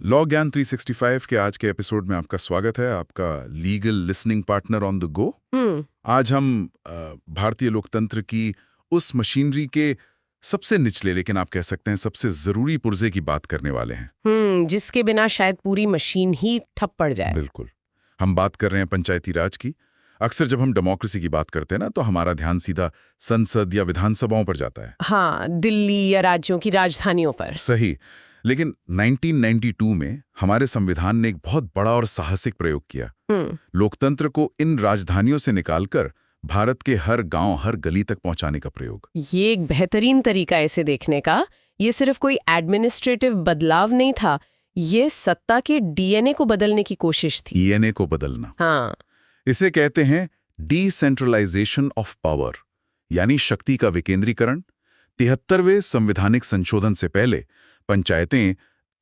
Law ज्ञान 365 के आज के एपिसोड में आपका स्वागत है, आपका legal listening partner on the go. आज हम भारतीय लोकतंत्र की उस मशीनरी के सबसे निचले लेकिन आप कह सकते हैं सबसे जरूरी पुर्जे की बात करने वाले हैं। जिसके बिना शायद पूरी मशीन ही ठप पड़ जाए। बिल्कुल, हम बात कर रहे हैं पंचायती राज की। अक्सर जब हम डेमोक्रेसी की बात करते हैं ना, तो हमारा ध्यान सीधा संसद या विधानसभाओं पर जाता है। हाँ, दिल्ली या राज्यों की राजधानियों पर। सही, लेकिन 1992 में हमारे संविधान ने एक बहुत बड़ा और साहसिक प्रयोग किया। लोकतंत्र को इन राजधानियों से निकालकर भारत के हर गांव, हर गली तक पहुंचाने का प्रयोग। ये एक बेहतरीन तरीका है इसे देखने का। ये सिर्फ कोई एडमिनिस्ट्रेटिव बदलाव नहीं था, ये सत्ता के डीएनए को बदलने की कोशिश थी। डीएनए को बदलना, हाँ, इसे कहते हैं डिसेंट्रलाइजेशन ऑफ पावर, यानी शक्ति का विकेंद्रीकरण। 73वें संवैधानिक संशोधन से पहले पंचायतें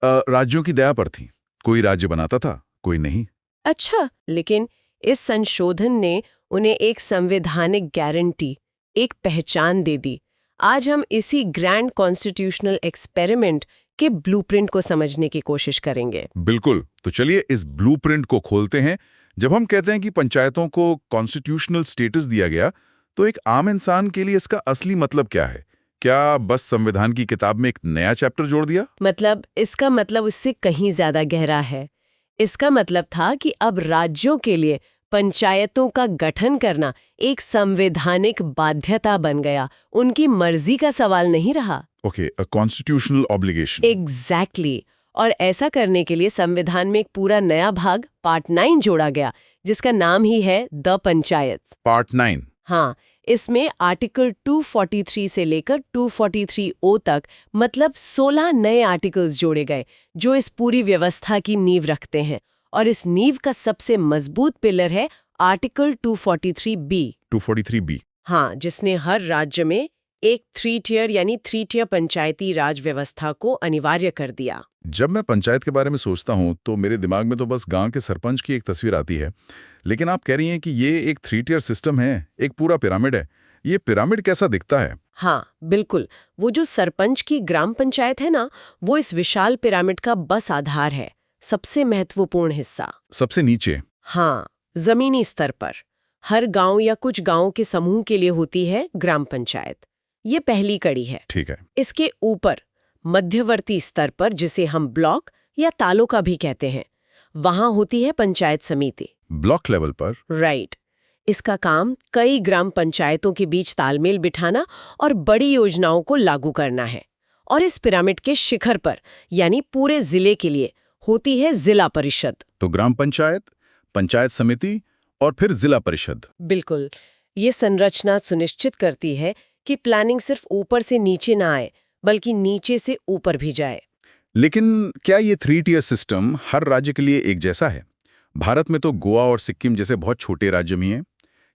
राज्यों की दया पर थीं। कोई राज्य बनाता था, कोई नहीं। अच्छा, लेकिन इस संशोधन ने उन्हें एक संवैधानिक गारंटी, एक पहचान दे दी। आज हम इसी ग्रैंड कॉन्स्टिट्यूशनल एक्सपेरिमेंट के ब्लूप्रिंट को समझने की कोशिश करेंगे। बिल्कुल, तो चलिए इस ब्लूप्रिंट को खोलते हैं। जब हम कहते हैं कि पंचायतों को कॉन्स्टिट्यूशनल स्टेटस दिया गया, तो एक आम इंसान के लिए इसका असली मतलब क्या है? क्या बस संविधान की किताब में एक नया चैप्टर जोड़ दिया? इसका मतलब उससे कहीं ज्यादा गहरा है। इसका मतलब था कि अब राज्यों के लिए पंचायतों का गठन करना एक संवैधानिक बाध्यता बन गया, उनकी मर्जी का सवाल नहीं रहा। Okay, a constitutional obligation. Exactly. और ऐसा करने के लिए संविधान में एक पूरा नया भाग पार्ट 9 जोड़ा गया, जिसका नाम ही है द पंचायत। पार्ट 9। हाँ, इसमें आर्टिकल 243 से लेकर 243O तक मतलब 16 नए आर्टिकल्स जोड़े गए, जो इस पूरी व्यवस्था की नींव रखते हैं। और इस नींव का सबसे मजबूत पिलर है आर्टिकल 243B। 243B। हाँ, जिसने हर राज्य में एक 3 टियर यानी 3 टियर पंचायती राज व्यवस्था को अनिवार्य कर दिया। जब मैं पंचायत के बारे में सोचता हूं तो मेरे दिमाग में तो बस गांव के सरपंच की एक तस्वीर आती है, लेकिन आप कह रही हैं कि ये एक 3 टियर सिस्टम है, एक पूरा पिरामिड है। ये पिरामिड कैसा दिखता है? हाँ, बिल्कुल। वो जो सरपंच की ग्राम पंचायत है ना, वो इस विशाल पिरामिड का बस आधार है, सबसे महत्वपूर्ण हिस्सा। सबसे नीचे? हाँ, जमीनी स्तर पर हर गांव या कुछ गांवों के समूह के लिए होती है ग्राम पंचायत। ये पहली कड़ी है। ठीक है। इसके ऊपर मध्यवर्ती स्तर पर, जिसे हम ब्लॉक या तालुका भी कहते हैं, वहां होती है पंचायत समिति। ब्लॉक लेवल पर? राइट। इसका काम कई ग्राम पंचायतों के बीच तालमेल बिठाना और बड़ी योजनाओं को लागू करना है। और इस पिरामिड के शिखर पर, यानी पूरे जिले के लिए, होती है जिला परिषद। तो ग्राम पंचायत, पंचायत समिति और फिर जिला परिषद। बिल्कुल। ये संरचना सुनिश्चित करती है कि प्लानिंग सिर्फ ऊपर से नीचे ना आए, बल्कि नीचे से ऊपर भी जाए। लेकिन क्या ये 3 टियर सिस्टम हर राज्य के लिए एक जैसा है? भारत में तो गोवा और सिक्किम जैसे बहुत छोटे राज्य भी हैं।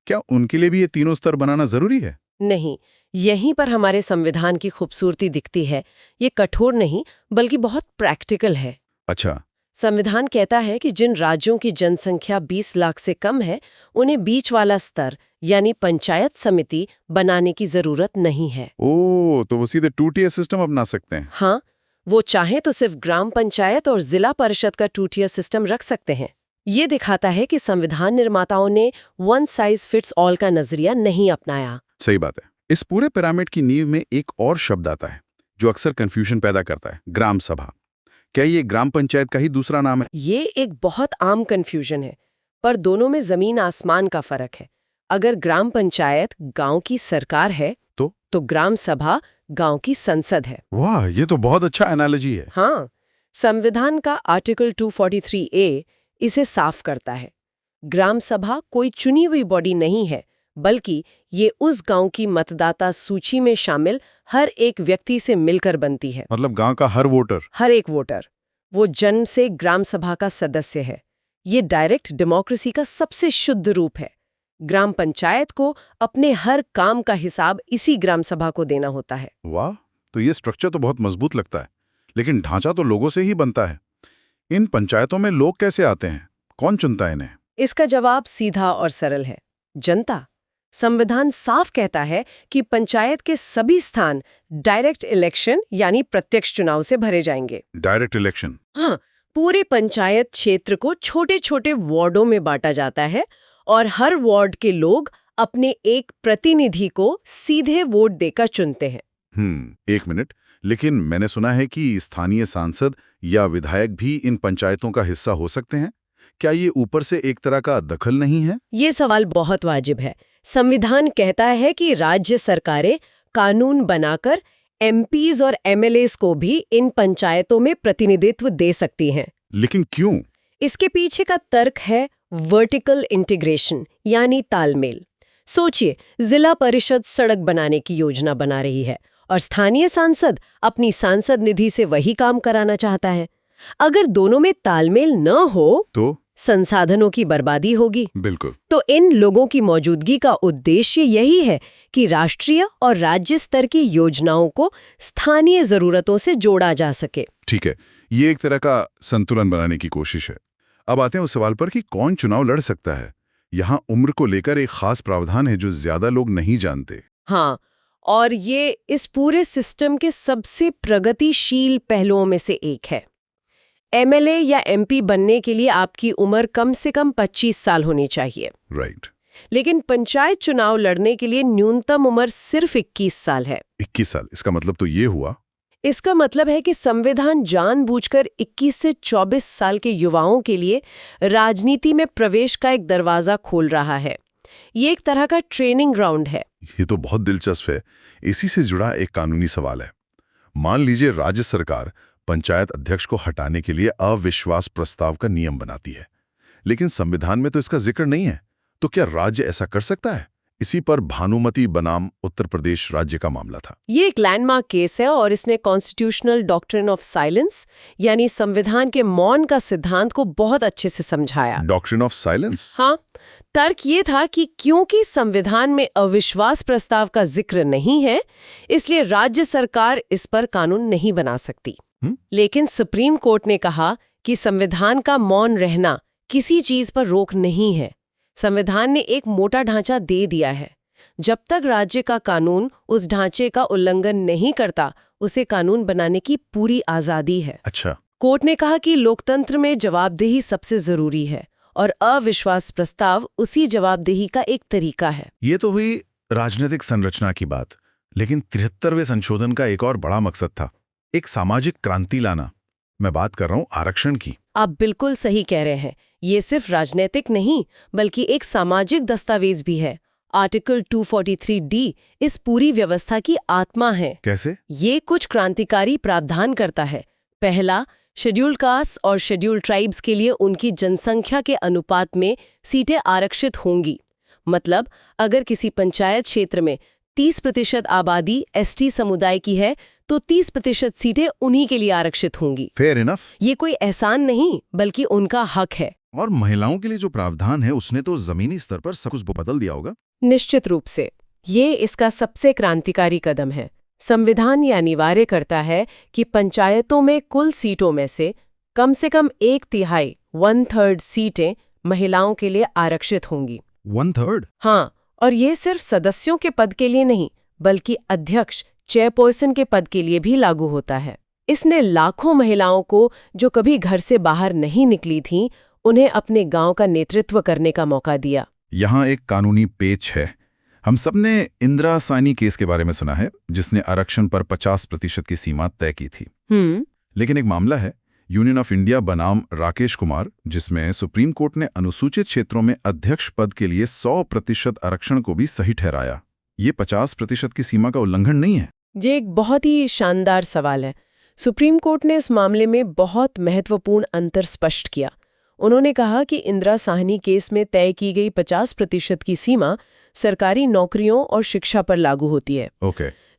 क्या उनके लिए भी ये तीनों स्तर बनाना जरूरी है? नहीं, यहीं पर हमारे संविधान की खूबसूरती दिखती है। ये कठोर नहीं, बल्कि बहुत प्रैक्टिकल है। अच्छा। संविधान कहता है कि जिन राज्यों की जनसंख्या 20 लाख से कम है, उन्हें बीच वाला स्तर यानी पंचायत समिति बनाने की जरूरत नहीं है। ओह, तो वो सीधे 2 टियर सिस्टम अपना सकते हैं? हाँ, वो चाहे तो सिर्फ ग्राम पंचायत और जिला परिषद का 2 टियर सिस्टम रख सकते हैं। ये दिखाता है कि संविधान निर्माताओं ने वन साइज फिट्स ऑल का नजरिया नहीं अपनाया। सही बात है। इस पूरे पिरामिड की नींव में एक और शब्द आता है जो अक्सर कंफ्यूजन पैदा करता है, ग्राम सभा। क्या ये ग्राम पंचायत का ही दूसरा नाम है? ये एक बहुत आम कंफ्यूजन है, पर दोनों में जमीन आसमान का फर्क है। अगर ग्राम पंचायत गांव की सरकार है तो ग्राम सभा गांव की संसद है। वाह, ये तो बहुत अच्छा एनालॉजी है। हाँ, संविधान का आर्टिकल 243A इसे साफ करता है। ग्राम सभा कोई चुनी हुई बॉडी नहीं है, बल्कि ये उस गांव की मतदाता सूची में शामिल हर एक व्यक्ति से मिलकर बनती है। मतलब गांव का हर वोटर? हर एक वोटर। वो जन्म से ग्राम सभा का सदस्य है। ये डायरेक्ट डेमोक्रेसी का सबसे शुद्ध रूप है। ग्राम पंचायत को अपने हर काम का हिसाब इसी ग्राम सभा को देना होता है। वाह, तो ये स्ट्रक्चर तो बहुत मजबूत लगता है, लेकिन ढांचा तो लोगों से ही बनता है। इन पंचायतों में लोग कैसे आते हैं? कौन चुनता है इन्हें? इसका जवाब सीधा और सरल है, जनता। संविधान साफ कहता है कि पंचायत के सभी स्थान डायरेक्ट इलेक्शन यानी प्रत्यक्ष चुनाव से भरे जाएंगे। Direct election? हाँ, पूरे पंचायत क्षेत्र को छोटे छोटे वार्डों में बांटा जाता है और हर वार्ड के लोग अपने एक प्रतिनिधि को सीधे वोट देकर चुनते हैं। एक मिनट, लेकिन मैंने सुना है कि स्थानीय सांसद या विधायक भी इन पंचायतों का हिस्सा हो सकते हैं। क्या ये ऊपर से एक तरह का दखल नहीं है? ये सवाल बहुत वाजिब है। संविधान कहता है कि राज्य सरकारें कानून बनाकर एमपीज और एमएलएस को भी इन पंचायतों में प्रतिनिधित्व दे सकती हैं। लेकिन क्यों? इसके पीछे का तर्क है वर्टिकल इंटीग्रेशन, यानी तालमेल। सोचिए, जिला परिषद सड़क बनाने की योजना बना रही है और स्थानीय सांसद अपनी सांसद निधि से वही काम कराना चाहता है। अगर दोनों में तालमेल न हो तो संसाधनों की बर्बादी होगी। बिल्कुल। तो इन लोगों की मौजूदगी का उद्देश्य यही है कि राष्ट्रीय और राज्य स्तर की योजनाओं को स्थानीय जरूरतों से जोड़ा जा सके। ठीक है, ये एक तरह का संतुलन बनाने की कोशिश है। अब आते हैं उस सवाल पर कि कौन चुनाव लड़ सकता है। यहाँ उम्र को लेकर एक खास प्रावधान है जो ज्यादा लोग नहीं जानते। हाँ, और ये इस पूरे सिस्टम के सबसे प्रगतिशील पहलुओं में से एक है। एमएलए या एमपी बनने के लिए आपकी उम्र कम से कम 25 साल होनी चाहिए। राइट। लेकिन पंचायत चुनाव लड़ने के लिए न्यूनतम उम्र सिर्फ 21 साल है। 21 साल, इसका मतलब तो ये हुआ? इसका मतलब है कि संविधान जानबूझकर 21 से 24 साल के युवाओं के लिए राजनीति में प्रवेश का एक दरवाजा खोल रहा है। ये एक तरह का ट्रेनिंग ग्राउंड है। ये तो बहुत दिलचस्प है। इसी से जुड़ा एक कानूनी सवाल है। मान लीजिए राज्य सरकार पंचायत अध्यक्ष को हटाने के लिए अविश्वास प्रस्ताव का नियम बनाती है, लेकिन संविधान में तो इसका जिक्र नहीं है। तो क्या राज्य ऐसा कर सकता है? इसी पर भानुमति बनाम उत्तर प्रदेश राज्य का मामला था। ये एक लैंडमार्क केस है और इसने कॉन्स्टिट्यूशनल डॉक्ट्रिन ऑफ साइलेंस, यानी संविधान के मौन का सिद्धांत को बहुत अच्छे से समझाया। Doctrine of silence? हाँ, तर्क ये था कि क्योंकि संविधान में अविश्वास प्रस्ताव का जिक्र नहीं है, इसलिए राज्य सरकार इस पर कानून नहीं बना सकती। लेकिन सुप्रीम कोर्ट ने कहा कि संविधान का मौन रहना किसी चीज पर रोक नहीं है। संविधान ने एक मोटा ढांचा दे दिया है। जब तक राज्य का कानून उस ढांचे का उल्लंघन नहीं करता, उसे कानून बनाने की पूरी आजादी है। अच्छा। कोर्ट ने कहा कि लोकतंत्र में जवाबदेही सबसे जरूरी है और अविश्वास प्रस्ताव उसी जवाबदेही का एक तरीका है। ये तो हुई राजनीतिक संरचना की बात, लेकिन 73वें संशोधन का एक और बड़ा मकसद था, एक सामाजिक क्रांति लाना। मैं बात कर रहा हूं आरक्षण की। आप बिल्कुल सही कह रहे हैं। ये सिर्फ राजनीतिक नहीं, बल्कि एक सामाजिक दस्तावेज भी है। आर्टिकल 243D इस पूरी व्यवस्था की आत्मा है। कैसे? ये कुछ क्रांतिकारी प्रावधान करता है। पहला, शेड्यूल्ड कास्ट और शेड्यूल्ड ट्राइब्स के लिए उनकी जनसंख्या के अनुपात में सीटें आरक्षित होंगी। मतलब, अगर किसी पंचायत क्षेत्र में 30% आबादी एसटी समुदाय की है, तो 30% सीटें उन्हीं के लिए आरक्षित होंगी। Fair enough. ये कोई एहसान नहीं, बल्कि उनका हक है। और महिलाओं के लिए जो प्रावधान है, उसने तो जमीनी स्तर पर सब कुछ बदल दिया होगा। निश्चित रूप से ये इसका सबसे क्रांतिकारी कदम है। संविधान ये अनिवार्य करता है कि पंचायतों में कुल सीटों में से कम 1/3 1/3 सीटें महिलाओं के लिए आरक्षित होंगी। 1/3? हाँ, और ये सिर्फ सदस्यों के पद के लिए नहीं, बल्कि अध्यक्ष चेयरपर्सन के पद के लिए भी लागू होता है। इसने लाखों महिलाओं को, जो कभी घर से बाहर नहीं निकली थीं, उन्हें अपने गांव का नेतृत्व करने का मौका दिया। यहाँ एक कानूनी पेच है। हम सबने इंदिरा साहनी केस के बारे में सुना है, जिसने आरक्षण पर 50% की सीमा तय की थी। लेकिन एक मामला है यूनियन ऑफ इंडिया बनाम राकेश कुमार, जिसमें सुप्रीम कोर्ट ने अनुसूचित क्षेत्रों में अध्यक्ष पद के लिए 100% आरक्षण को भी सही ठहराया। ये 50% की सीमा का उल्लंघन नहीं है। ये एक बहुत ही शानदार सवाल है। सुप्रीम कोर्ट ने इस मामले में बहुत महत्वपूर्ण अंतर स्पष्ट किया। उन्होंने कहा कि इंदिरा साहनी केस में तय की गई 50% की सीमा सरकारी नौकरियों और शिक्षा पर लागू होती है।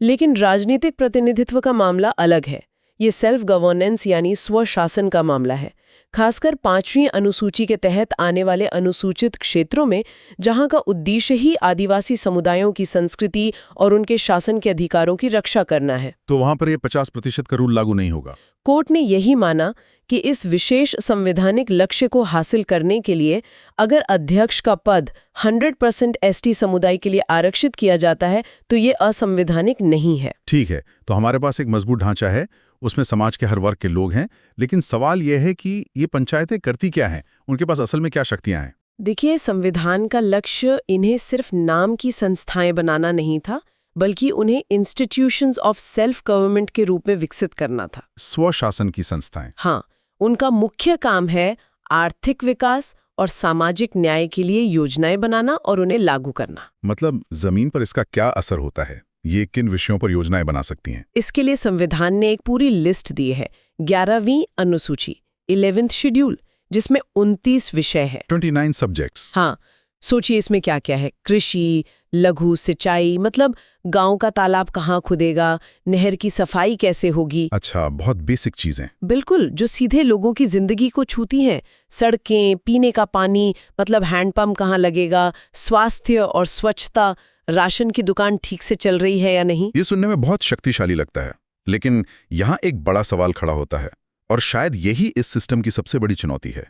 लेकिन राजनीतिक प्रतिनिधित्व का मामला अलग है। ये सेल्फ गवर्नेंस यानी स्वशासन का मामला है, खासकर 5वीं अनुसूची के तहत आने वाले अनुसूचित क्षेत्रों में, जहां का उद्देश्य ही आदिवासी समुदायों की संस्कृति और उनके शासन के अधिकारों की रक्षा करना है। तो वहां पर ये 50% का रूल लागू नहीं होगा? कोर्ट ने यही माना कि इस विशेष संवैधानिक लक्ष्य को हासिल करने के लिए अगर अध्यक्ष का पद 100% एसटी समुदाय के लिए आरक्षित किया जाता है तो ये असंवैधानिक नहीं है। ठीक है, तो हमारे पास एक मजबूत ढांचा है, उसमें समाज के हर वर्ग के लोग हैं, लेकिन सवाल यह है कि ये पंचायतें करती क्या हैं, उनके पास असल में क्या शक्तियां हैं? देखिए, संविधान का लक्ष्य इन्हें सिर्फ नाम की संस्थाएं बनाना नहीं था, बल्कि उन्हें इंस्टीट्यूशंस ऑफ सेल्फ गवर्नमेंट के रूप में विकसित करना था। स्वशासन की संस्थाएं। हाँ, उनका मुख्य काम है आर्थिक विकास और सामाजिक न्याय के लिए योजनाएं बनाना और उन्हें लागू करना। मतलब जमीन पर इसका क्या असर होता है? ये किन विषयों पर योजनाएं बना सकती हैं? इसके लिए संविधान ने एक पूरी लिस्ट दी है, 11वीं अनुसूची, 11th शेड्यूल, जिसमें 29 विषय है। 29 सब्जेक्ट्स। हाँ, सोचिए इसमें क्या क्या है। कृषि, लघु सिंचाई, मतलब गांव का तालाब कहाँ खुदेगा, नहर की सफाई कैसे होगी। अच्छा, बहुत बेसिक चीजें। बिल्कुल, जो सीधे लोगों की जिंदगी को छूती हैं। सड़कें, पीने का पानी, मतलब हैंडपंप कहाँ लगेगा, स्वास्थ्य और स्वच्छता, राशन की दुकान ठीक से चल रही है या नहीं। ये सुनने में बहुत शक्तिशाली लगता है, लेकिन यहाँ एक बड़ा सवाल खड़ा होता है, और शायद यही इस सिस्टम की सबसे बड़ी चुनौती है।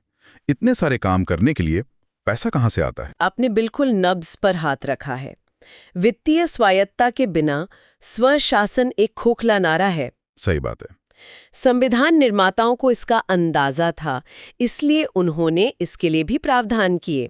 इतने सारे काम करने के लिए पैसा कहाँ से आता है? आपने बिल्कुल नब्ज पर हाथ रखा है। वित्तीय स्वायत्ता के बिना स्वशासन एक खोखला नारा है। सही बात है। संविधान निर्माताओं को इसका अंदाजा था, इसलिए उन्होंने इसके लिए भी प्रावधान किए।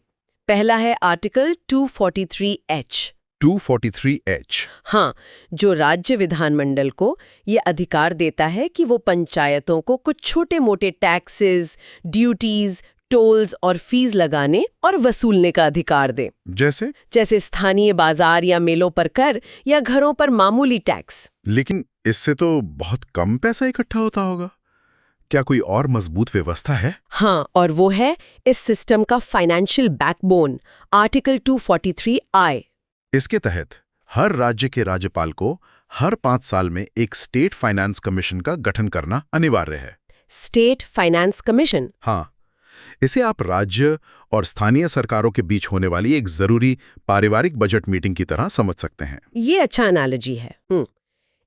पहला है आर्टिकल 243H। 243H। हाँ, जो राज्य विधानमंडल को ये अधिकार देता है कि वो पंचायतों को कुछ छोटे मोटे टैक्सेस, ड्यूटीज, टोल्स और फीस लगाने और वसूलने का अधिकार दे। जैसे स्थानीय बाजार या मेलों पर कर या घरों पर मामूली टैक्स। लेकिन इससे तो बहुत कम पैसा इकट्ठा होता होगा। क्या कोई और मजबूत व्यवस्था है? हाँ, और वो है इस सिस्टम का फाइनेंशियल बैकबोन, आर्टिकल 243I। इसके तहत हर राज्य के राज्यपाल को हर 5 साल में एक स्टेट फाइनेंस कमीशन का गठन करना अनिवार्य है। State finance commission? हाँ, इसे आप राज्य और स्थानीय सरकारों के बीच होने वाली एक जरूरी पारिवारिक बजट मीटिंग की तरह समझ सकते हैं। ये अच्छा एनालॉजी है।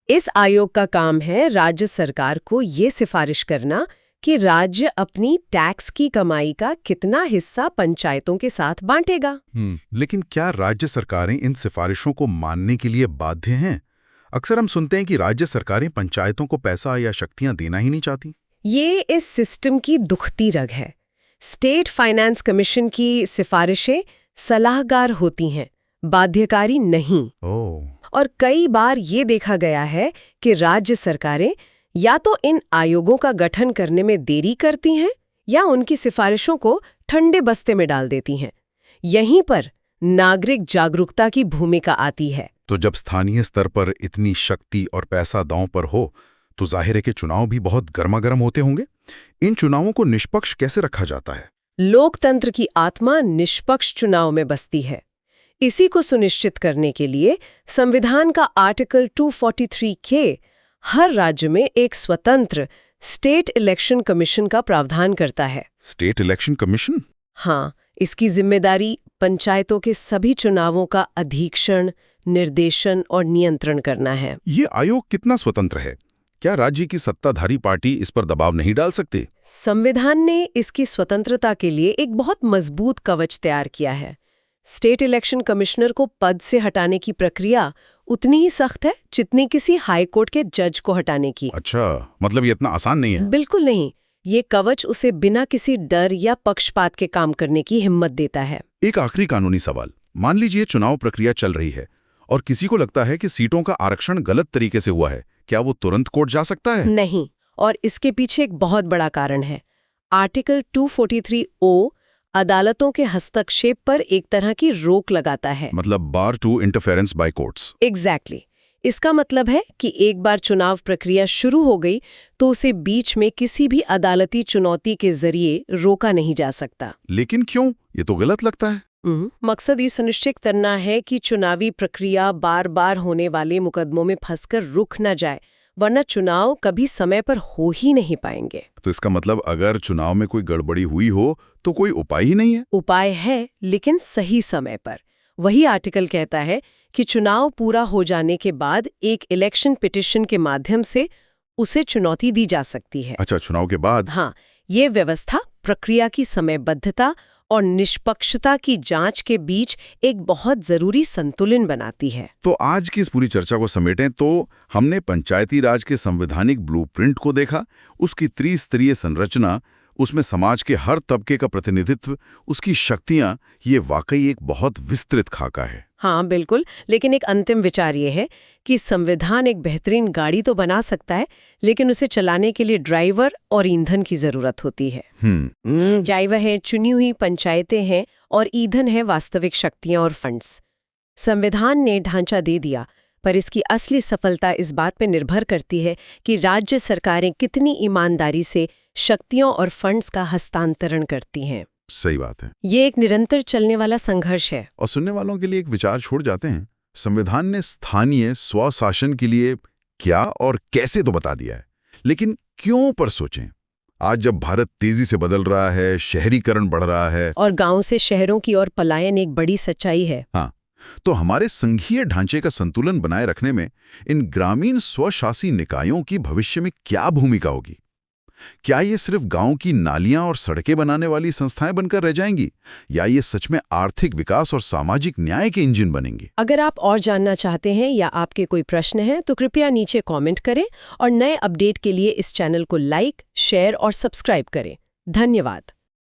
इस आयोग का काम है राज्य सरकार को ये सिफारिश करना कि राज्य अपनी टैक्स की कमाई का कितना हिस्सा पंचायतों के साथ बांटेगा। लेकिन क्या राज्य सरकारें इन सिफारिशों को मानने के लिए बाध्य हैं? अक्सर हम सुनते हैं कि राज्य सरकारें पंचायतों को पैसा या शक्तियां देना ही नहीं चाहती। ये इस सिस्टम की दुखती रग है। स्टेट फाइनेंस कमीशन की सिफारिशें सलाहकार होती हैं, बाध्यकारी नहीं। और कई बार ये देखा गया है कि राज्य सरकारें या तो इन आयोगों का गठन करने में देरी करती हैं या उनकी सिफारिशों को ठंडे बस्ते में डाल देती हैं। यहीं पर नागरिक जागरूकता की भूमिका आती है। तो जब स्थानीय स्तर पर इतनी शक्ति और पैसा दांव पर हो, तो जाहिर है कि चुनाव भी बहुत गर्मागर्म होते होंगे। इन चुनावों को निष्पक्ष कैसे रखा जाता है? लोकतंत्र की आत्मा निष्पक्ष चुनाव में बसती है। इसी को सुनिश्चित करने के लिए संविधान का आर्टिकल 243K हर राज्य में एक स्वतंत्र स्टेट इलेक्शन कमीशन का प्रावधान करता है। State election commission? हाँ, इसकी जिम्मेदारी पंचायतों के सभी चुनावों का अधीक्षण, निर्देशन और नियंत्रण करना है। ये आयोग कितना स्वतंत्र है? क्या राज्य की सत्ताधारी पार्टी इस पर दबाव नहीं डाल सकती? संविधान ने इसकी स्वतंत्रता के लिए एक बहुत मजबूत कवच तैयार किया है। स्टेट इलेक्शन कमिश्नर को पद से हटाने की प्रक्रिया उतनी ही सख्त है जितनी किसी हाई कोर्ट के जज को हटाने की। अच्छा, मतलब ये इतना आसान नहीं है? बिल्कुल नहीं। ये कवच उसे बिना किसी डर या पक्षपात के काम करने की हिम्मत देता है। एक आखिरी कानूनी सवाल। मान लीजिए चुनाव प्रक्रिया चल रही है और किसी को लगता है कि सीटों का आरक्षण गलत तरीके से हुआ है, क्या वो तुरंत कोर्ट जा सकता है? नहीं, और इसके पीछे एक बहुत बड़ा कारण है। आर्टिकल 243O अदालतों के हस्तक्षेप पर एक तरह की रोक लगाता है। मतलब bar to interference by courts. Exactly. इसका मतलब है कि एक बार चुनाव प्रक्रिया शुरू हो गई तो उसे बीच में किसी भी अदालती चुनौती के जरिए रोका नहीं जा सकता। लेकिन क्यों? ये तो गलत लगता है। मकसद ये सुनिश्चित करना है कि चुनावी प्रक्रिया बार बार होने वाले मुकदमों में फंसकर रुक न जाए, वरना चुनाव कभी समय पर हो ही नहीं पाएंगे। तो इसका मतलब अगर चुनाव में कोई गड़बड़ी हुई हो तो कोई उपाय ही नहीं है? उपाय है, लेकिन सही समय पर। वही आर्टिकल कहता है कि चुनाव पूरा हो जाने के बाद एक इलेक्शन पिटीशन के माध्यम से उसे चुनौती दी जा सकती है। अच्छा, चुनाव के बाद? हाँ, ये व्यवस्था प्रक्रिया की समयबद्धता और निष्पक्षता की जांच के बीच एक बहुत जरूरी संतुलन बनाती है। तो आज की इस पूरी चर्चा को समेटें तो हमने पंचायती राज के संवैधानिक ब्लूप्रिंट को देखा, उसकी त्रिस्तरीय संरचना, उसमें समाज के हर तबके का प्रतिनिधित्व, उसकी शक्तियां, ये वाकई एक बहुत विस्तृत खाका है। हाँ बिल्कुल, लेकिन एक अंतिम विचार ये है कि संविधान एक बेहतरीन गाड़ी तो बना सकता है, लेकिन उसे चलाने के लिए ड्राइवर और ईंधन की जरूरत होती है। ड्राइवर है चुनी हुई पंचायतें हैं और ईंधन है वास्तविक शक्तियां और फंड्स। संविधान ने ढांचा दे दिया, पर इसकी असली सफलता इस बात पर निर्भर करती है कि राज्य सरकारें कितनी ईमानदारी से शक्तियों और फंड्स का हस्तांतरण करती हैं। सही बात है। ये एक निरंतर चलने वाला संघर्ष है। और सुनने वालों के लिए एक विचार छोड़ जाते हैं, संविधान ने स्थानीय स्वशासन के लिए क्या और कैसे तो बता दिया है, लेकिन क्यों पर सोचें। आज जब भारत तेजी से बदल रहा है, शहरीकरण बढ़ रहा है और गांव से शहरों की ओर पलायन एक बड़ी सच्चाई है। हाँ, तो हमारे संघीय ढांचे का संतुलन बनाए रखने में इन ग्रामीण स्वशासी निकायों की भविष्य में क्या भूमिका होगी? क्या ये सिर्फ गांव की नालियां और सड़कें बनाने वाली संस्थाएं बनकर रह जाएंगी, या ये सच में आर्थिक विकास और सामाजिक न्याय के इंजन बनेंगी? अगर आप और जानना चाहते हैं या आपके कोई प्रश्न हैं तो कृपया नीचे कमेंट करें और नए अपडेट के लिए इस चैनल को लाइक, शेयर और सब्सक्राइब करें। धन्यवाद।